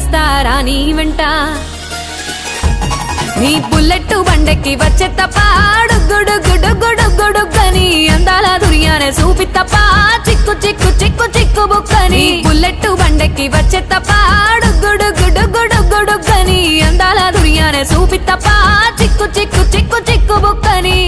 వస్తారా నీ వెంట నీ బుల్లెట్ బండెక్కి వచ్చే తప్ప గుడుగుడుగుడుగుడుగుడుగని అందాల దుర్యానే చూపి తప్ప చిక్కు చిక్కు చిక్కు చిక్కు బుక్కని బుల్లెట్ బండెక్కి వచ్చే తప్ప గుడుగుడుగుడుగుడుగని అందాల దుర్యానే చూపి తప్ప చిక్కు చిక్కు చిక్కు చిక్కు బుక్కని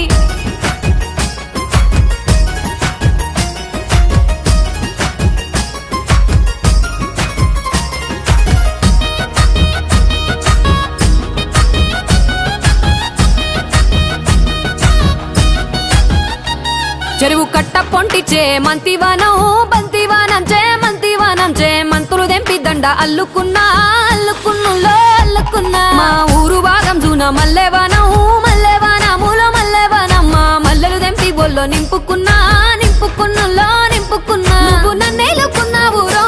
చెరువు కట్ట పొంటిచే మంతివానం బంతివానం మంతివానం మంతులు దెంపి దండ అల్లుకున్నా అల్లుకున్నులో అల్లుకున్నా మా ఊరు భాగం జూన మల్లెవానం మల్లెవానములో మల్లెవానం మా మల్లెలు దెంపి బొల్లో నింపుకున్నా నింపుకున్నులో నింపుకున్నా నువ్వు నన్నేలుకున్నావు రో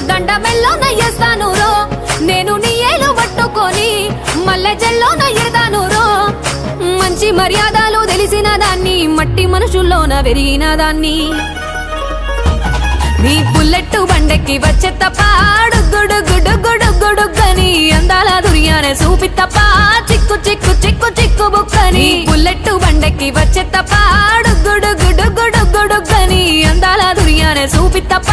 దండ మెల్లో నయ్యేస్తాను రో నేను నీ ఏలు పట్టుకొని మల్లె జల్లో నయ్యేదాను రో మంచి మర్యాదలు తెలిసిన దాన్ని మట్టి మనుషుల్లోన వెరిగిన దాన్ని నీ బుల్లెట్ బండెక్కి వచ్చే తప్ప గుడుగుడుగుడుగుడుగని అందాల దుర్యానే చూపి తప్ప చిక్కు చిక్కు చిక్కు చిక్కు బుక్కని బుల్లెట్ బండెక్కి వచ్చే తప్ప గుడుగుడుగుడుగుడుగని అందాల దుర్యానే చూపి తప్ప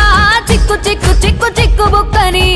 చిక్కు చిక్కు చిక్కు చిక్కు బుక్కని